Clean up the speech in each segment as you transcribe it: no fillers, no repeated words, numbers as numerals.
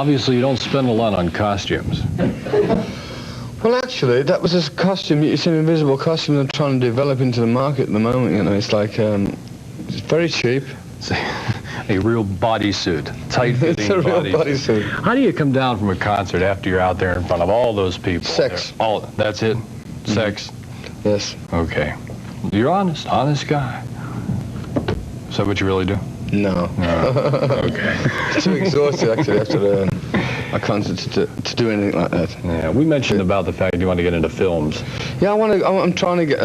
Obviously, you don't spend a lot on costumes. Well, actually, that was a costume. It's an invisible costume I'm trying to develop into the market at the moment. You know, it's like it's very cheap. It's a real bodysuit, tight-fitting It's a real bodysuit. How do you come down from a concert after you're out there in front of all those people? Sex. That's it? Sex? Yes. Okay. You're honest guy. Is that what you really do? No. Okay. It's too exhausted, actually, after a concert to do anything like that. Yeah, we mentioned about the fact you want to get into films. Yeah, I'm trying to get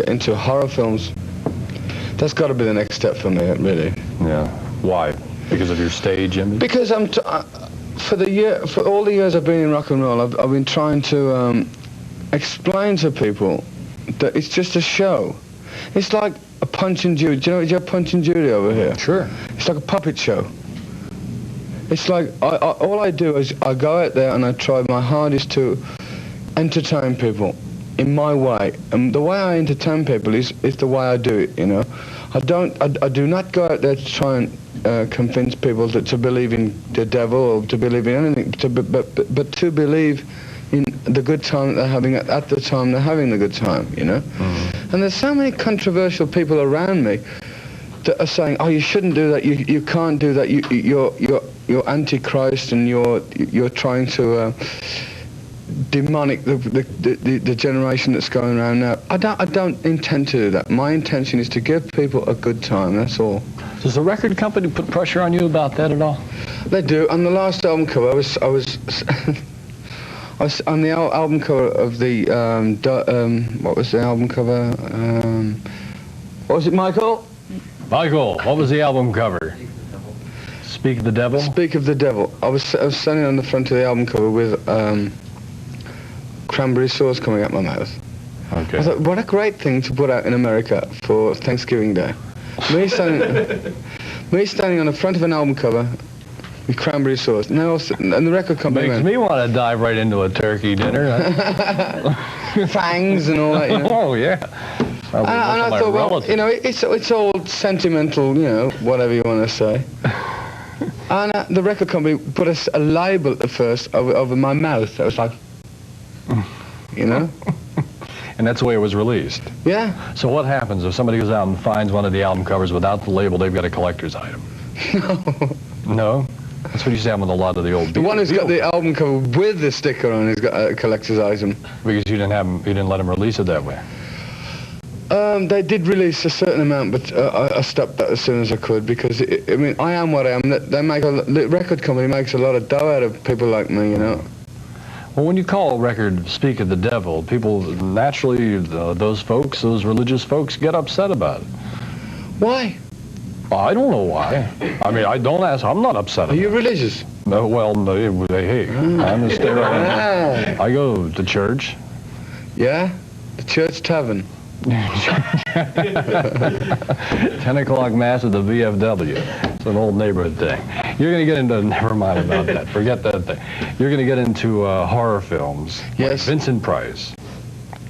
into horror films. That's got to be the next step for me, really. Yeah. Why? Because of your stage image? Because for all the years I've been in rock and roll, I've been trying to explain to people that it's just a show. It's like a Punch and Judy. Do you know Punch and Judy over here? Sure. It's like a puppet show. It's like all I do is I go out there and I try my hardest to entertain people in my way, and the way I entertain people is the way I do it. You know, I do not go out there to try and convince people to believe in the devil or to believe in anything, but to believe in the good time that they're having at the time they're having the good time. You know, and there's so many controversial people around me that are saying, "Oh, you shouldn't do that. You can't do that. You're antichrist, and you're trying to demonic the generation that's going around now." I don't intend to do that. My intention is to give people a good time. That's all. Does the record company put pressure on you about that at all? They do. On the last album cover, I was on the album cover of the what was the album cover? What was it, Michael? Michael, what was the album cover? Speak of the Devil? Speak of the Devil. I was standing on the front of the album cover with cranberry sauce coming out my mouth. Okay. I thought, what a great thing to put out in America for Thanksgiving Day. Me standing on the front of an album cover with cranberry sauce. And the record company makes me want to dive right into a turkey dinner. Fangs and all that, you know. Oh, yeah. And I thought, well, you know, it's all sentimental, you know, whatever you want to say. And the record company put a label at first over my mouth. I was like, you know. And that's the way it was released. Yeah. So what happens if somebody goes out and finds one of the album covers without the label? They've got a collector's item. No. No? That's what used to happen with a lot of the old. The one who's got the album cover with the sticker on has got a collector's item. Because you didn't let them release it that way. They did release a certain amount, but I stopped that as soon as I could because I mean I am what I am. The record company makes a lot of dough out of people like me, you know. Well, when you call a record "Speak of the Devil," people naturally, those religious folks, get upset about it. Why? I don't know why. I mean, I don't ask. I'm not upset. Are you religious? No. Well, no, hey, I'm a stay right. I go to church. Yeah, the church tavern. 10 o'clock mass at the VFW. It's an old neighborhood thing. You're going to get into, never mind about that. Forget that thing. You're going to get into horror films. Yes. Like Vincent Price,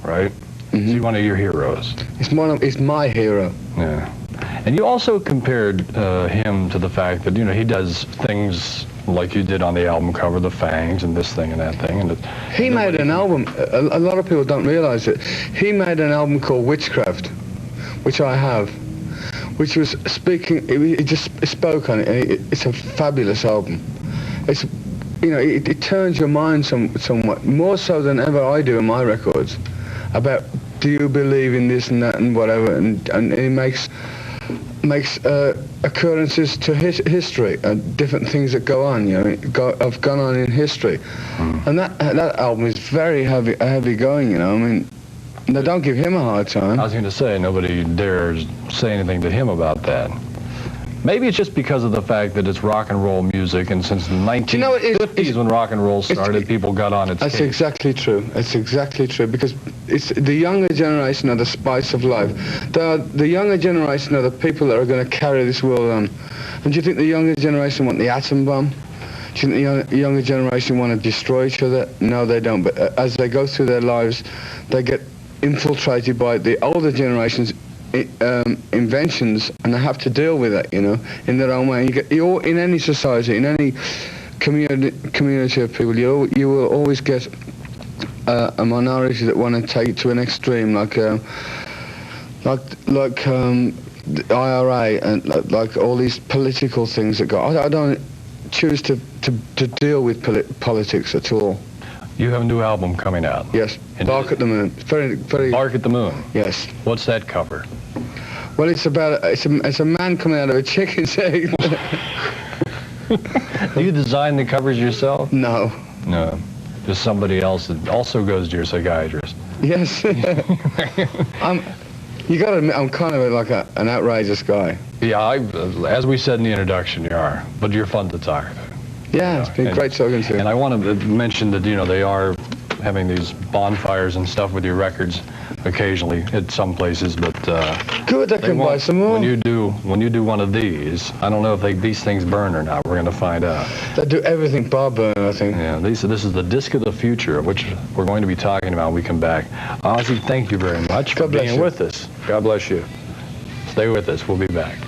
right? Mm-hmm. He's one of your heroes. It's my hero. Yeah. And you also compared him to the fact that, you know, he does things like you did on the album cover, the fangs and this thing and that thing. And he made an album, a lot of people don't realize it. He made an album called Witchcraft, which I have, which was he just spoke on it. It's a fabulous album. It's, you know, it turns your mind somewhat, more so than ever I do in my records, about do you believe in this and that and whatever, and it makes occurrences to history and different things that go on, you know, have gone on in history. And that album is very heavy going, you know. I mean, they don't give him a hard time. I was going to say, nobody dares say anything to him about that. Maybe it's just because of the fact that it's rock and roll music, and since the 1950s when rock and roll started, people got on its case. That's exactly true. It's exactly true, because it's the younger generation are the spice of life. The younger generation are the people that are going to carry this world on. And do you think the younger generation want the atom bomb? Do you think the younger generation want to destroy each other? No, they don't. But as they go through their lives, they get infiltrated by the older generation's inventions, and they have to deal with it, you know, in their own way. You in any society, in any community of people, you will always get a minority that want to take it to an extreme, like the IRA and like all these political things that go. I don't choose to deal with politics at all. You have a new album coming out. Yes, Bark at the Moon. Very. Bark at the Moon. Yes. What's that cover? Well, it's a man coming out of a chicken's egg. Do you design the covers yourself? No. No. Just somebody else that also goes to your psychiatrist. Yes. You got to admit, I'm kind of like an outrageous guy. Yeah, as we said in the introduction, you are. But you're fun to talk to. Yeah, it's been great talking to you. And I want to mention that, you know, they are having these bonfires and stuff with your records occasionally at some places, but good, I can buy some more. When you do one of these, I don't know if these things burn or not. We're going to find out. They do everything bar burn, I think. Yeah, this is the disc of the future, which we're going to be talking about when we come back. Ozzy, thank you very much for being with us. God bless you. Stay with us. We'll be back.